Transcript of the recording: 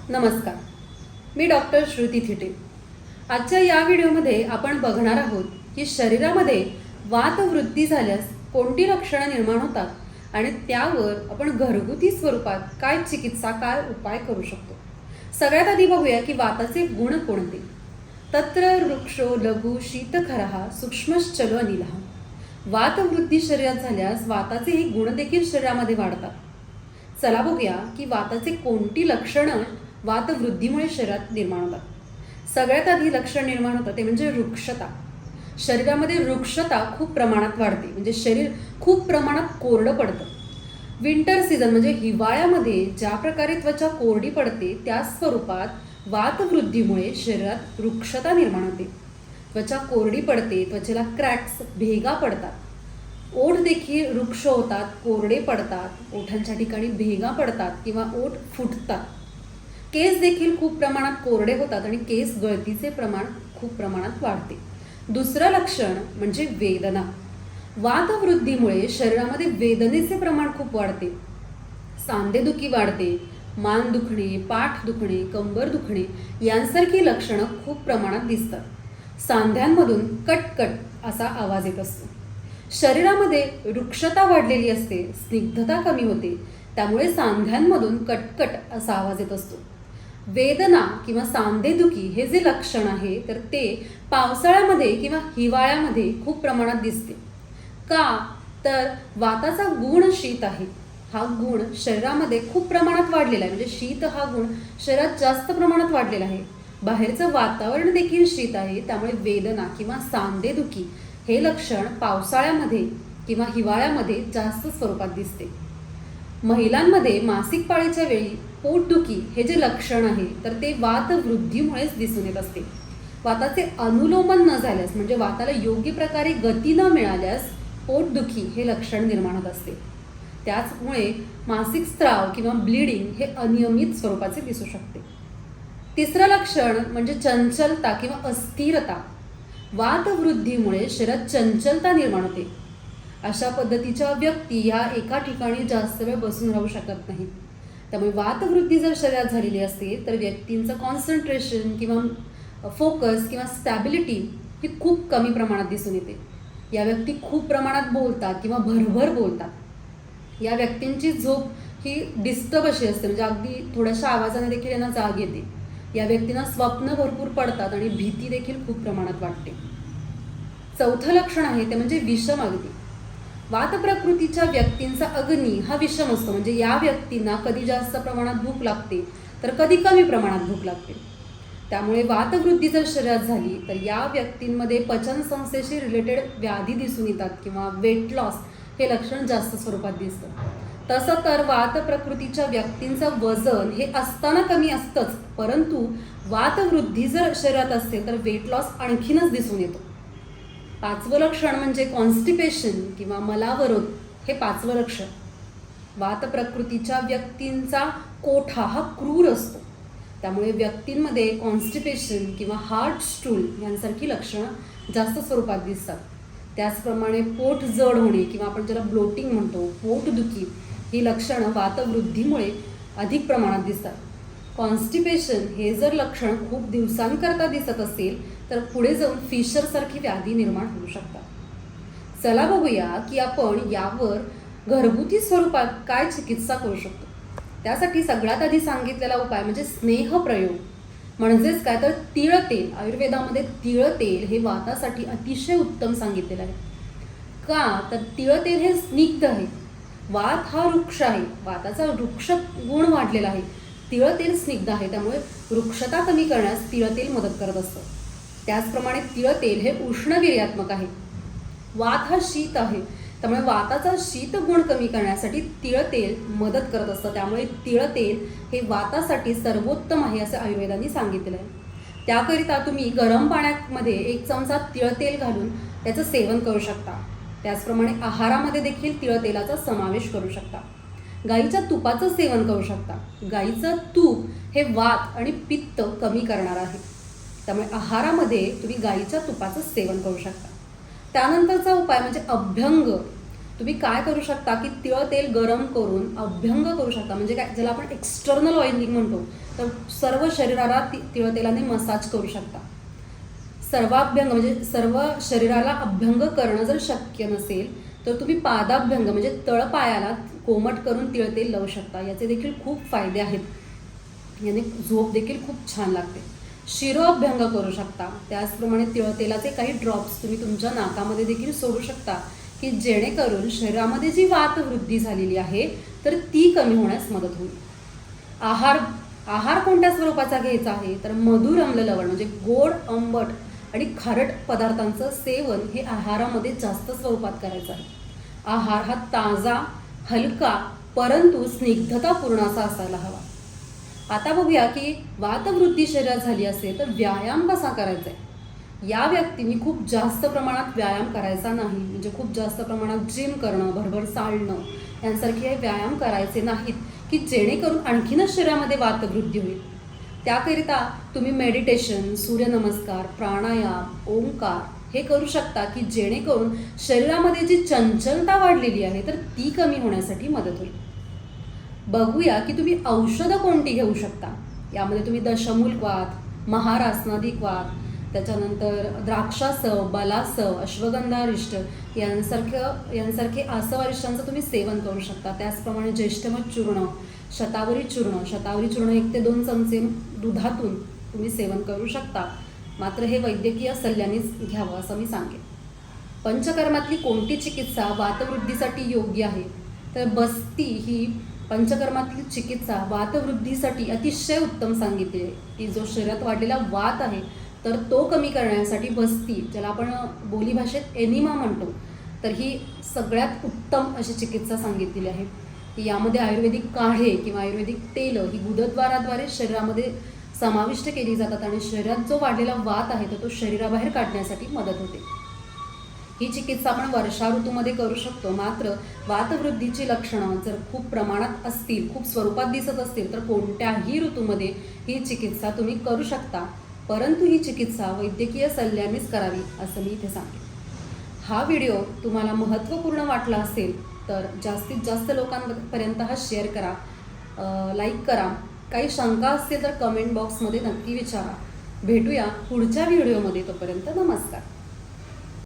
नमस्कार, मी डॉक्टर श्रुती थिटे. आजच्या या व्हिडिओमध्ये आपण बघणार आहोत की शरीरामध्ये वातवृद्धी झाल्यास कोणती लक्षणं निर्माण होतात आणि त्यावर आपण घरगुती स्वरूपात काय चिकित्सा, काय उपाय करू शकतो. सगळ्यात आधी बघूया की वाताचे गुण कोणते. तत्र वृक्षो लघु शीतखरः सूक्ष्मश्चलो अनिलः. वातवृद्धी शरीरात झाल्यास वाताचे हे गुण देखील शरीरामध्ये वाढतात. चला बघूया की वाताचे कोणती लक्षणं वातवृद्धीमुळे शरीरात निर्माण होतात. सगळ्यात आधी लक्षण निर्माण होतं ते म्हणजे रुक्षता. शरीरामध्ये रुक्षता खूप प्रमाणात वाढते, म्हणजे शरीर खूप प्रमाणात कोरडं पडतं. विंटर सीझन म्हणजे हिवाळ्यामध्ये ज्या प्रकारे त्वचा कोरडी पडते त्या स्वरूपात वातवृद्धीमुळे शरीरात रुक्षता निर्माण होते. त्वचा कोरडी पडते, त्वचेला क्रॅक्स, भेगा पडतात. ओठ देखील रुक्ष होतात, कोरडे पडतात, ओठांच्या ठिकाणी भेगा पडतात किंवा ओठ फुटतात. केस देखील खूप प्रमाणात कोरडे होतात आणि केस गळतीचे प्रमाण खूप प्रमाणात वाढते. दुसरं लक्षण म्हणजे वेदना. वातवृद्धीमुळे शरीरामध्ये वेदनेचे प्रमाण खूप वाढते. सांधेदुखी वाढते, मान दुखणे, पाठ दुखणे, कंबर दुखणे यांसारखी लक्षणं खूप प्रमाणात दिसतात. सांध्यांमधून कटकट असा आवाज येत असतो. शरीरामध्ये रुक्षता वाढलेली असते, स्निग्धता कमी होते, त्यामुळे सांध्यांमधून कटकट असा आवाज येत असतो. वेदना किंवा सांधेदुखी हे जे लक्षण आहे तर ते पावसाळ्यामध्ये किंवा हिवाळ्यामध्ये खूप प्रमाणात दिसते. का तर वाताचा गुण शीत आहे. हा गुण शरीरामध्ये खूप प्रमाणात वाढलेला आहे, म्हणजे शीत हा गुण शरीरात जास्त प्रमाणात वाढलेला आहे. बाहेरचं वातावरण देखील शीत आहे, त्यामुळे वेदना किंवा सांधेदुखी हे लक्षण पावसाळ्यामध्ये किंवा हिवाळ्यामध्ये जास्त स्वरूपात दिसते. महिलांमध्ये मासिक पाळीच्या वेळी पोटदुखी हे जे लक्षण आहे तर ते वातवृद्धीमुळेच दिसून येत असते. वाताचे अनुलोमन न झाल्यास, म्हणजे वाताला योग्य प्रकारे गती न मिळाल्यास पोटदुखी हे लक्षण निर्माण होत असते. त्याचमुळे मासिक स्त्राव किंवा ब्लिडिंग हे अनियमित स्वरूपाचे दिसू शकते. तिसरं लक्षण म्हणजे चंचलता किंवा अस्थिरता. वातवृद्धीमुळे शरीरात चंचलता निर्माण होते. अशा पद्धतीच्या व्यक्ती ह्या एका ठिकाणी जास्त वेळ बसून राहू शकत नाही. त्यामुळे वातवृद्धी जर शरीरात झालेली असते तर व्यक्तींचं कॉन्सन्ट्रेशन किंवा फोकस किंवा स्टॅबिलिटी ही खूप कमी प्रमाणात दिसून येते. या व्यक्ती खूप प्रमाणात बोलतात किंवा भरभर बोलतात. या व्यक्तींची झोप ही डिस्टर्ब अशी असते, म्हणजे अगदी थोड्याशा आवाजाने देखील यांना जाग येते. या व्यक्तींना स्वप्न भरपूर पडतात आणि भीती देखील खूप प्रमाणात वाटते. चौथं लक्षण आहे ते म्हणजे विषम अग्नी. वातप्रकृतीच्या व्यक्तींचा अग्नी हा विषम असतो, म्हणजे या व्यक्तींना कधी जास्त प्रमाणात भूक लागते तर कधी कमी प्रमाणात भूक लागते. त्यामुळे वातवृद्धी जर शरीरात झाली तर या व्यक्तींमध्ये पचनसंस्थेशी रिलेटेड व्याधी दिसून येतात किंवा वेट लॉस हे लक्षण जास्त स्वरूपात दिसतं. तसं तर वातप्रकृतीच्या व्यक्तींचं वजन हे असताना कमी असतंच, परंतु वातवृद्धी जर शरीरात असेल तर वेट लॉस आणखीनच दिसून येतो. पाचवं लक्षण म्हणजे कॉन्स्टिपेशन किंवा मलावरोध हे पाचवं लक्षण. वातप्रकृतीच्या व्यक्तींचा कोठा हा क्रूर असतो, त्यामुळे व्यक्तींमध्ये कॉन्स्टिपेशन किंवा हार्ट स्टूल यांसारखी लक्षणं जास्त स्वरूपात दिसतात. त्याचप्रमाणे पोट जड होणे किंवा आपण ज्याला ब्लोटिंग म्हणतो, पोटदुखी ही लक्षणं वातवृद्धीमुळे अधिक प्रमाणात दिसतात. कॉन्स्टिपेशन हे जर लक्षण खूप दिवसांकरता दिसत असेल तर पुढे जाऊन फिशरसारखी व्याधी निर्माण होऊ शकतात. चला बघूया की आपण यावर घरगुती स्वरूपात काय चिकित्सा करू शकतो. त्यासाठी सगळ्यात आधी सांगितलेला उपाय म्हणजे स्नेहप्रयोग. म्हणजेच काय तर तिळ तेल. आयुर्वेदामध्ये तिळ तेल हे वातासाठी अतिशय उत्तम सांगितलेलं आहे. का तर तिळ तेल हे स्निग्ध आहे. वात हा वृक्ष आहे, वाताचा वृक्ष गुण वाढलेला आहे. तिळ तेल स्निग्ध आहे, त्यामुळे वृक्षता कमी करण्यास तिळ तेल मदत करत असतं. त्याचप्रमाणे तिळ तेल हे उष्णवीर्यात्मक आहे. वात हा शीत आहे, त्यामुळे वाताचा शीत गुण कमी करण्यासाठी तिळ तेल मदत करत असतं. त्यामुळे तिळ तेल हे वातासाठी सर्वोत्तम आहे असं आयुर्वेदाने सांगितलेलं आहे. त्याकरिता तुम्ही गरम पाण्यामध्ये 1 चमचा तिळ तेल घालून त्याचं सेवन करू शकता. त्याचप्रमाणे आहारामध्ये देखील तिळ तेलाचा समावेश करू शकता. गाईच्या तुपाचं सेवन करू शकता. गाईचं तूप हे वात आणि पित्त कमी करणार आहे, त्यामुळे आहारामध्ये तुम्ही गाईच्या तुपाचं सेवन करू शकता. त्यानंतरचा उपाय म्हणजे अभ्यंग. तुम्ही काय करू शकता की तिळ तेल गरम करून अभ्यंग करू शकता. म्हणजे काय, ज्याला आपण एक्सटर्नल ऑइलिंग म्हणतो. तर सर्व शरीराला तिळ तेलाने मसाज करू शकता. सर्वाभ्यंग म्हणजे सर्व शरीराला अभ्यंग करणं जर शक्य नसेल तर तुम्ही पादाभ्यंग म्हणजे तळपायाला कोमट करून तिळ तेल लावू शकता. याचे देखील खूप फायदे आहेत. याने झोप देखील खूप छान लागते. शिरोअभ्यंग करू शकता. त्याचप्रमाणे तिळ तेलाचे काही ड्रॉप्स तुम्ही तुमच्या नाकामध्ये देखील सोडू शकता की जेणेकरून शरीरामध्ये जी वातवृद्धी झालेली आहे तर ती कमी होण्यास मदत होईल. आहार कोणत्या स्वरूपाचा घ्यायचा आहे तर मधुर आम्ल लवण म्हणजे गोड, आंबट आणि खारट पदार्थांचं सेवन हे आहारामध्ये जास्त स्वरूपात करायचं आहे. आहार हा ताजा, हलका परंतु स्निग्धतापूर्ण असा असायला हवा. आता बघूया की वातवृद्धी शरीरात झाली असेल तर व्यायाम कसा करायचा आहे. या व्यक्तींनी खूप जास्त प्रमाणात व्यायाम करायचा नाही. म्हणजे खूप जास्त प्रमाणात जिम करणं, भरभर चालणं यांसारखे व्यायाम करायचे नाहीत की जेणेकरून आणखीनच शरीरामध्ये वातवृद्धी होईल. त्याकरिता तुम्ही मेडिटेशन, सूर्यनमस्कार, प्राणायाम, ओंकार हे करू शकता की जेणेकरून शरीरामध्ये जी चंचलता वाढलेली आहे तर ती कमी होण्यासाठी मदत होईल. बघूया की तुम्ही औषधं कोणती घेऊ शकता. यामध्ये तुम्ही दशमूलक वात, महारासनाधिक वात, त्याच्यानंतर द्राक्षासव, बलासव, अश्वगंधारिष्ट यांसारखे आसवारिष्टांचं तुम्ही सेवन करू शकता. त्याचप्रमाणे ज्येष्ठमध चूर्ण, शतावरी चूर्ण 1 ते 2 चमचे दुधातून तुम्ही सेवन करू शकता. मात्र हे वैद्यकीय सल्ल्यानेच घ्यावं असं मी सांगेन. पंचकर्मातली कोणती चिकित्सा वातवृद्धीसाठी योग्य आहे तर बस्ती ही पंचकर्मातली चिकित्सा वातवृद्धीसाठी अतिशय उत्तम सांगितली आहे. की जो शरीरात वाढलेला वात आहे तर तो कमी करण्यासाठी बस्ती, ज्याला आपण बोलीभाषेत एनिमा म्हणतो, तर ही सगळ्यात उत्तम अशी चिकित्सा सांगितलेली आहे. की यामध्ये आयुर्वेदिक काढे किंवा आयुर्वेदिक तेलं ही गुदद्वाराद्वारे शरीरामध्ये समाविष्ट केली जातात आणि शरीरात जो वाढलेला वात आहे तर तो शरीराबाहेर काढण्यासाठी मदत होते. ही चिकित्सा आपण वर्षा ऋतूमध्ये करू शकतो. मात्र वातवृद्धीची लक्षणं जर खूप प्रमाणात असतील, खूप स्वरूपात दिसत असतील तर कोणत्याही ऋतूमध्ये ही चिकित्सा तुम्ही करू शकता. परंतु ही चिकित्सा वैद्यकीय सल्ल्यानेच करावी असं मी इथे सांगेन. हा व्हिडिओ तुम्हाला महत्त्वपूर्ण वाटला असेल तर जास्तीत जास्त लोकांपर्यंत हा शेअर करा, लाईक करा. काही शंका असतील तर कमेंट बॉक्समध्ये नक्की विचारा. भेटूया पुढच्या व्हिडिओमध्ये. तोपर्यंत नमस्कार.